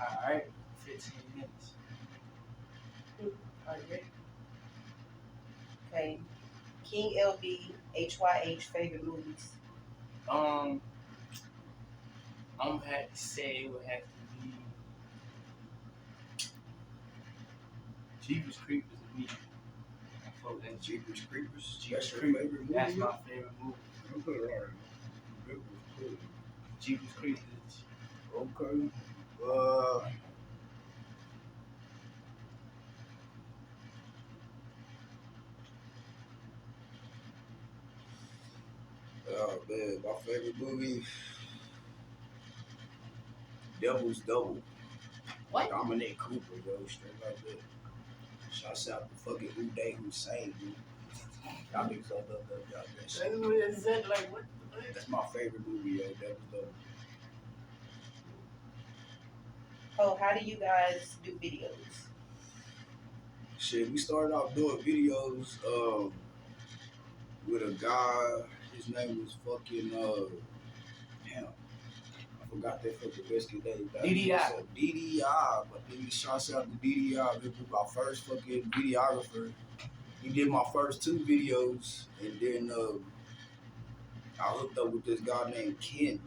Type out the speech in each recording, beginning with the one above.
Alright, 15 minutes. Are you ready? Okay. King LB, HYH, favorite movies. I'm gonna have to say it would have to be Jeepers Creepers and me. I fuck that Jeepers Creepers. Jeepers That's your Creepers. favorite movie? That's my favorite movie. Okay, alright. It was cool. Jeepers Creepers. Okay. Oh man, my favorite movie, Devil's Double. What? Dominic Cooper, yo, straight like that. Shouts out to fucking Uday Hussein, dude. Y'all niggas don't love that shit. Is that like what? That's my favorite movie, yo, Devil's Double. Oh, how do you guys do videos? Shit, we started off doing videos with a guy. His name was fucking damn. I forgot that fucking biscuit name. DDI. DDI, but then shouts out to DDI. He was my first fucking videographer. He did my first 2 videos, and then I hooked up with this guy named Ken.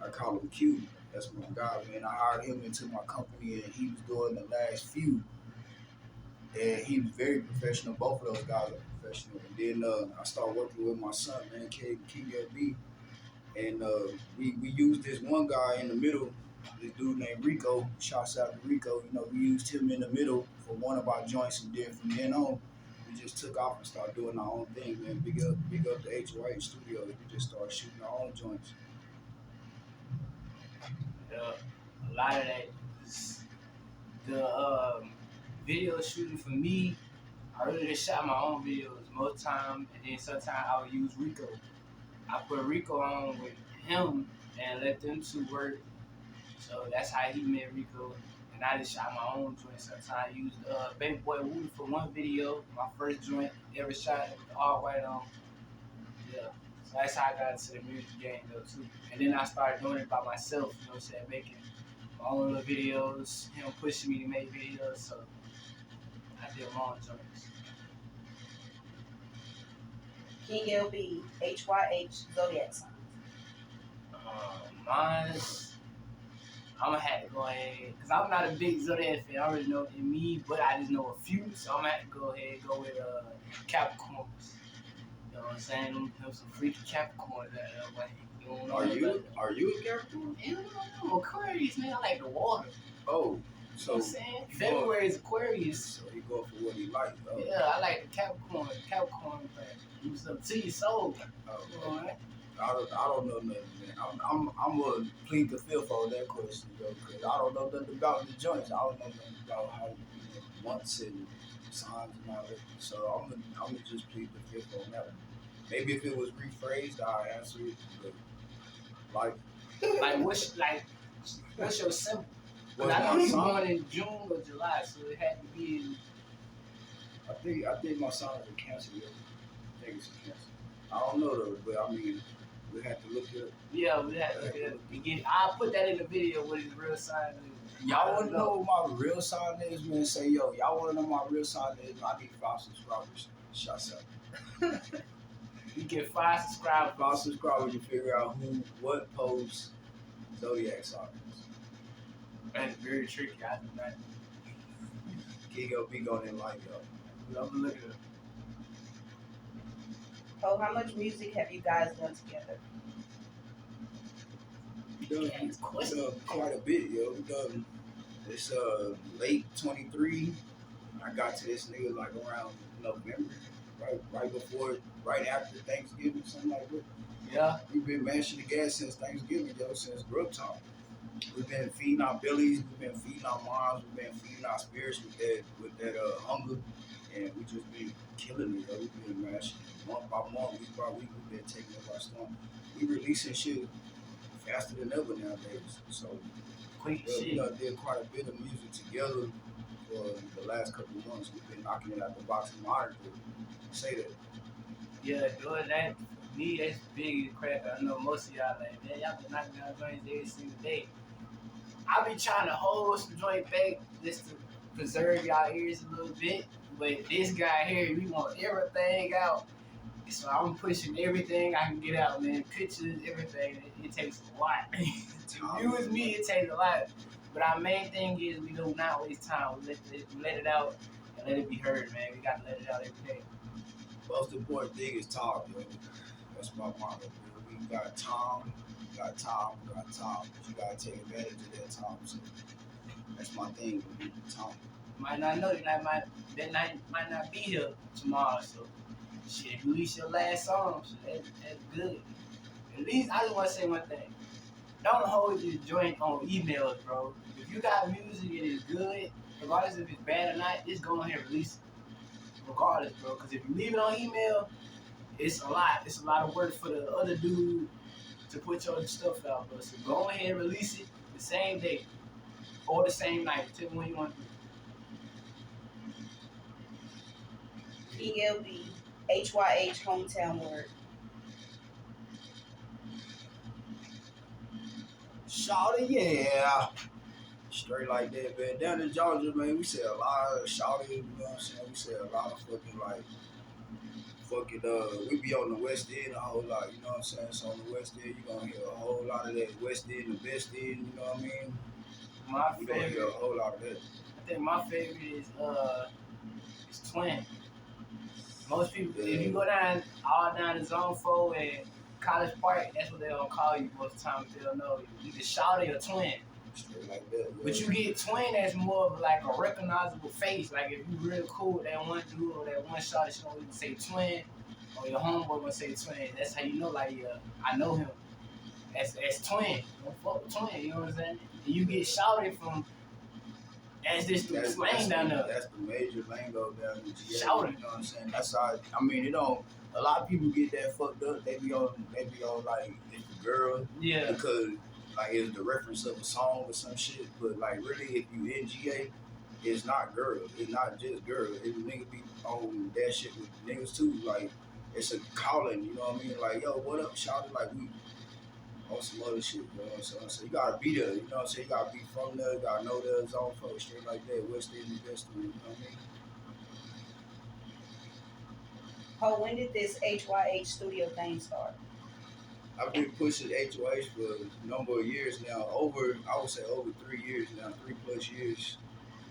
I call him Q. That's my guy, man. I hired him into my company, and he was doing the last few. And he was very professional. Both of those guys are professional. And then I started working with my son, man, King LB. And we used this one guy in the middle, this dude named Rico. Shouts out to Rico. You know, we used him in the middle for one of our joints, and then from then on, we just took off and started doing our own thing, man. Big up the HYH studio. We just started shooting our own joints. A lot of that is the video shooting for me. I really just shot my own videos most time, and then sometimes I would use Rico. I put Rico on with him and let them 2 work. So that's how he met Rico. And I just shot my own joint. Sometimes I used Baby Boy Woody for one video, my first joint ever shot with all white on. Yeah. So that's how I got into the music game though too. And then I started doing it by myself, you know what I'm saying, making my own little videos, pushing me to make videos. So I did my own joints. King LB, HYH, zodiac sign. Mine's, I'm gonna have to go ahead, because I'm not a big zodiac fan. I already know in me, but I just know a few. So I'm gonna have to go ahead and go with Capricorns. You know what I'm saying? Them some freaky Capricorns that way. Are you a Capricorn? Hell no, I'm Aquarius, man. I like the water. Oh, You know what I'm saying? February is Aquarius. So he go for what he like. Oh. Yeah, I like the Capricorn. Capricorn, man. Do something to your soul. You know, right? I don't know nothing, man. I'm gonna plead the fifth on that question, yo, because I don't know nothing about the joints. I don't know nothing about how months and signs and all that. So I'm gonna just plead the fifth on that one. Maybe if it was rephrased, I'd answer it. But what's your symbol? Well, I know my you sign- born in June or July, so it had to be in. I think my sign is a Cancer, yo. I think it's a Cancer. I don't know though, but I mean, we have to look it up. Yeah, we had to begin. I'll put that in the video what his real sign is. Y'all want to know what my real sign is, man? Say, yo, y'all want to know my real sign is? I need 5 subscribers. Shouts out. You get 5 subscribers. 5 subscribers to figure out what post zodiac sign is. That's very tricky. I do not. King LB going in like, yo. I'm looking at it. Oh, how much music have you guys done together? We done quite a bit, yo. We done this late 23. I got to this nigga like around November, right after Thanksgiving, something like that. Yeah. We've been mashing the gas since Thanksgiving, yo, since Grub Talk. We've been feeding our bellies, we've been feeding our minds, we've been feeding our spirits with that hunger, and we just been killing it, yo. We've been mashing month by month, week by week. We've been taking up our storm. We releasing shit faster than ever nowadays. So Quick we shit. done did quite a bit of music together for the last couple of months. We've been knocking it out the box. I'm honored to say that. Yeah, doing that for me, that's big and crack. I know most of y'all like, man, y'all been knocking out joints every single day. I be trying to hold some joint back just to preserve y'all ears a little bit. But this guy here, we want everything out. So I'm pushing everything I can get out, man. Pictures, everything. It takes a lot. To you and me, it takes a lot. But our main thing is we do not waste time. We let it out and let it be heard, man. We got to let it out every day. Most important thing is time, bro. That's my motto, bro. We got time, we got time, we got time. But you gotta take advantage of that time. So that's my thing, bro. Time. Might not know you might not be here tomorrow. So shit, if you release your last song, so that's good. At least I just want to say one thing. Don't hold your joint on emails, bro. If you got music and it's good, regardless if it's bad or not, just go ahead and release it. Regardless, bro. Because if you leave it on email, it's a lot. It's a lot of work for the other dude to put your stuff out, bro. So go ahead and release it the same day or the same night. Tell me when you want to do PLB, HYH, hometown word. Shawty, yeah. Straight like that, man. Down in Georgia, man, we say a lot of shawty, you know what I'm saying? We say a lot of fucking like we be on the West End a whole lot, you know what I'm saying? So on the West End, you gonna hear a whole lot of that West End, the best end, you know what I mean? it. My You gonna hear a favorite, whole lot of that. I think my favorite is Twin. Most people, if you go down all down the Zone 4 and College Park, that's what they gonna call you most of the time. They'll know you either Shawty or Twin. Straight like that, yeah. But you get Twin that's more of like a recognizable face. Like if you real cool with that one dude or that one shot, you gonna even say Twin, or your homeboy gonna say Twin. That's how you know, like, yeah, I know him. That's Twin. Don't fuck with Twin, you know what I'm saying? And you get shouted from, that's just the slang down there. That's the major lingo down in GA. Shouting. You know what I'm saying? That's how, I mean, it don't, a lot of people get that fucked up. They be on like, it's the girl. Yeah. Because, like, it's the reference of a song or some shit. But, like, really, if you in GA, it's not girl. It's not just girl. It nigga be on that shit with niggas too. Like, it's a calling, you know what I mean? Like, yo, what up, shouting? Like, we on some other shit, you know what I'm saying? So you gotta be there, you know what I'm saying? You gotta be from there, you gotta know the zone folks, straight like that. West End is best, you know what I mean? Oh, when did this HYH studio thing start? I've been pushing HOH for a number of years now, I would say over 3 years now, 3+ years.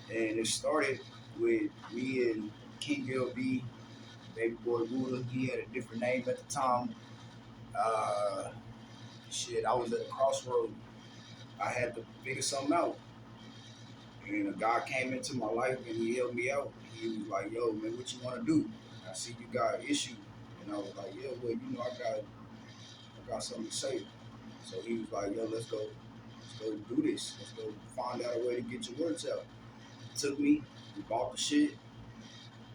And it started with me and King LB, Baby Boy Buddha. He had a different name at the time. Uh, I was at a crossroad. I had to figure something out. And a guy came into my life and he helped me out. He was like, yo, man, what you want to do? I see you got an issue. And I was like, yeah, well, you know, I got something to say. So he was like, yo, let's go do this. Let's go find out a way to get your words out. It took me, we bought the shit,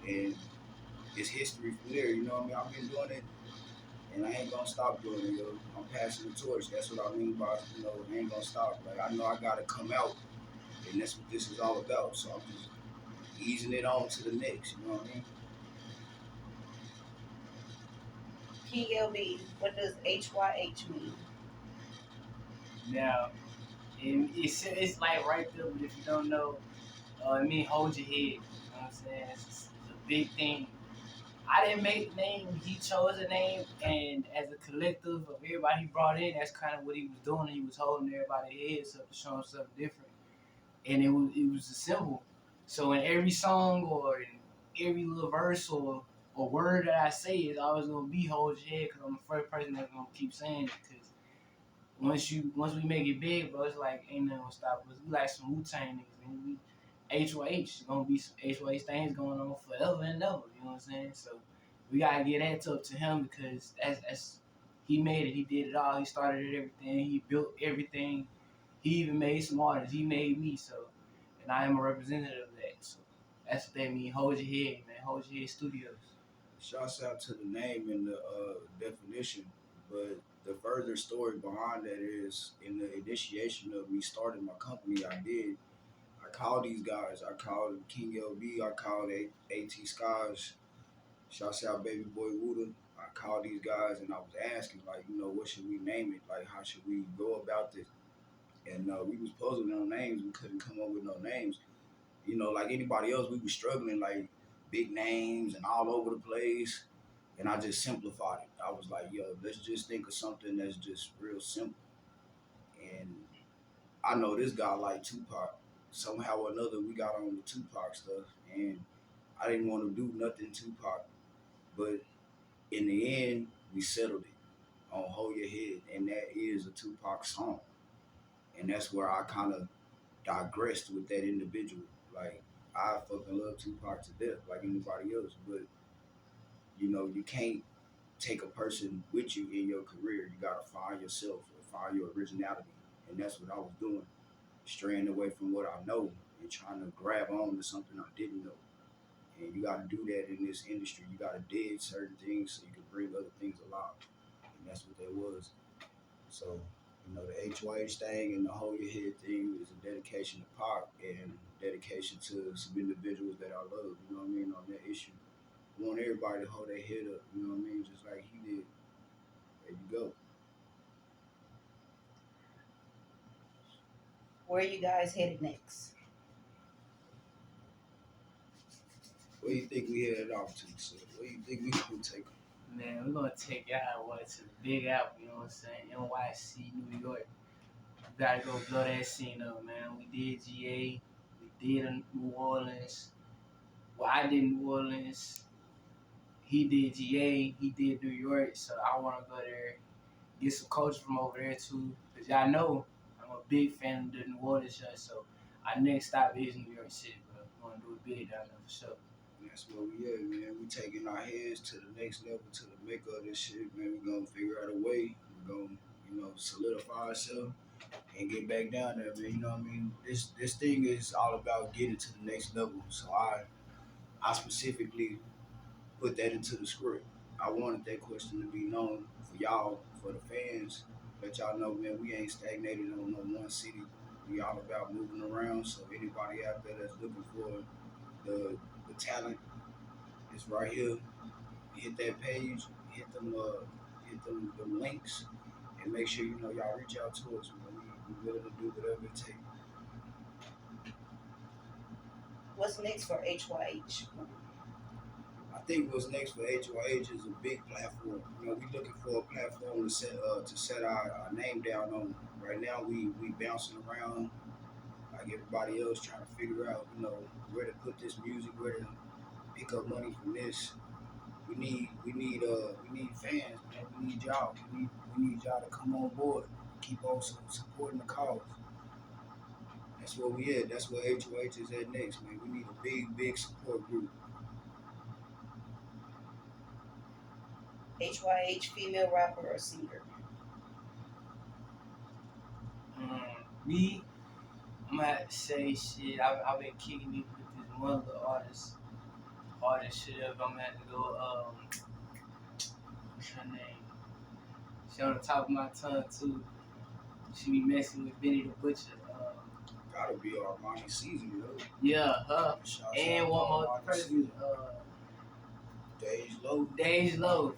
and it's history from there, you know what I mean? I've been doing it, and I ain't gonna stop doing it, yo. I'm passing the torch. That's what I mean by, you know, I ain't gonna stop. Like, I know I gotta come out, and that's what this is all about. So I'm just easing it on to the next, you know what I mean? King LB, what does HYH mean? Now, it's like right there, but if you don't know, it means hold your head. You know what I'm saying? It's a big thing. I didn't make the name, he chose a name, and as a collective of everybody he brought in, that's kind of what he was doing. He was holding everybody's heads up to show him something different. And it was a symbol. So in every song or in every little verse or word that I say, it's always gonna be hold your head because I'm the first person that's gonna keep saying it. Because once we make it big, bro, it's like ain't nothing gonna stop us. We like some Wu-Tang niggas, man. We HYH, gonna be some HYH things going on forever and ever. You know what I'm saying? So we gotta get that up to him because that's he made it. He did it all. He started everything. He built everything. He even made some artists. He made me. So, and I am a representative of that. So that's what that means. Hold your head, man. Hold your head. Studios. Shouts out to the name and the definition, but the further story behind that is in the initiation of me starting my company, I called these guys. I called King LB. I called AT Skies. Shouts out Baby Boy Wooda. I called these guys and I was asking, like, you know, what should we name it? Like, how should we go about this? and we was puzzling on names. We couldn't come up with no names. Like anybody else, we was struggling like big names and all over the place. And I just simplified it. I was like, yo, let's just think of something that's just real simple. And I know this guy like Tupac. Somehow or another, we got on the Tupac stuff, and I didn't want to do nothing Tupac, but in the end, we settled it on Hold Your Head, and that is a Tupac song. And that's where I kind of digressed with that individual. Like, I fucking love Tupac to death, like anybody else, but you can't take a person with you in your career. You gotta find yourself or find your originality, and that's what I was doing, straying away from what I know and trying to grab on to something I didn't know. And you gotta do that in this industry. You gotta dig certain things so you can bring other things alive, and that's what that was. So, the HYH thing and the Hold Your Head thing is a dedication to Pac and dedication to some individuals that I love, on that issue. I want everybody to hold their head up, just like he did. There you go. Where are you guys headed next? Where you think we headed off to, sir? Where you think we gonna take them? Man, we're gonna take y'all to the Big Apple, you know what I'm saying? NYC, New York. We gotta go blow that scene up, man. We did GA, we did New Orleans. Well, I did New Orleans. He did GA, he did New York. So I wanna go there, get some culture from over there too. Cause y'all know I'm a big fan of the New Orleans show. So our next stop is New York City, bro. We're gonna do it big down there for sure. That's where we at, man. We taking our heads to the next level, to the maker of this shit, man. We gonna figure out a way. We gonna, solidify ourselves and get back down there, man. You know what I mean? This thing is all about getting to the next level. So I specifically put that into the script. I wanted that question to be known for y'all, for the fans. Let y'all know, man, we ain't stagnated on no one city. We all about moving around. So anybody out there that's looking for the talent, it's right here. Hit that page, hit them links, and make sure y'all reach out to us. We willing to do whatever it takes. What's next for HYH? I think what's next for HYH is a big platform. We looking for a platform to set our name down on. Right now, we bouncing around like everybody else, trying to figure out, where to put this music, where to pick up money from this. We need fans, man. We need y'all. We need y'all to come on board. Keep on supporting the cause. That's where we at. That's where HOH is at next, man. We need a big support group. HYH, female rapper or singer? Me, I'm gonna have to say shit. I've been kicking me with this one little artist shit up. I'm gonna have to go. What's her name? She on the top of my tongue too. She be messing with Benny the Butcher. Gotta be Armani season, yo. Yeah, her. Shouts And out one to more Armani person. Season. Days Low.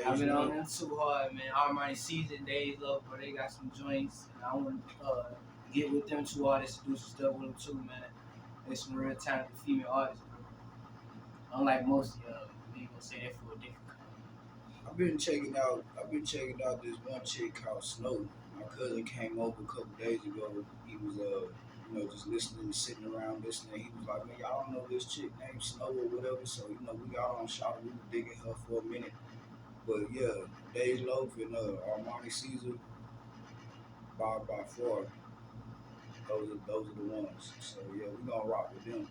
I've been on them too hard, man. Armani Season, Days Low, bro. They got some joints, and I want to get with them two artists to do some stuff with them too, man. There's some real talented female artists, bro. Unlike most of y'all, we ain't gonna say that for a different I've been checking out this one chick called Snow. My cousin came over a couple days ago. He was just listening and sitting around listening. He was like, man, y'all don't know this chick named Snow or whatever. So we got on shot. We were digging her for a minute. But yeah, Days Loaf and Armani Caesar by far. Those are the ones. So yeah, we gonna rock with them.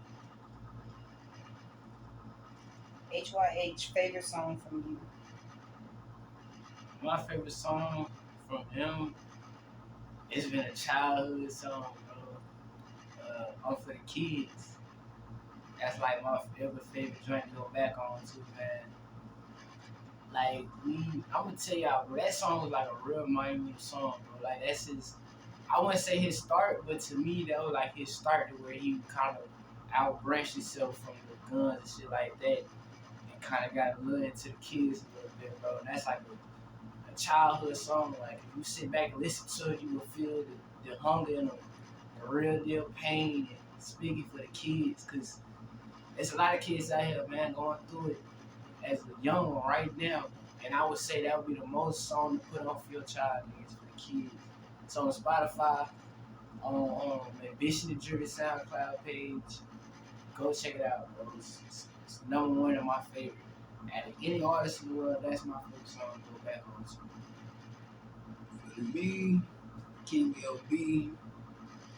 HYH, favorite song from you? My favorite song from him, it's been a childhood song, bro. I'm for the kids. That's like my favorite joint to go back on too, man. Like I'm gonna tell y'all, bro, that song was like a real monumental song, bro. Like that's his. I wouldn't say his start, but to me that was like his start to where he kind of outbranched himself from the guns and shit like that, and kind of got a little into the kids a little bit, bro. And that's like a childhood song. Like if you sit back and listen to it, you will feel the hunger and the real deal pain and speaking for the kids. Cause there's a lot of kids out here, man, going through it as a young one right now. And I would say that would be the most song to put on for your child is for the kids. So on Spotify, on Ambition the Jury SoundCloud page, go check it out, bro. It's number one of my favorite. Out of any artist in the world, that's my favorite song to go back on to. For me, King LB,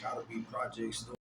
gotta be Project Story.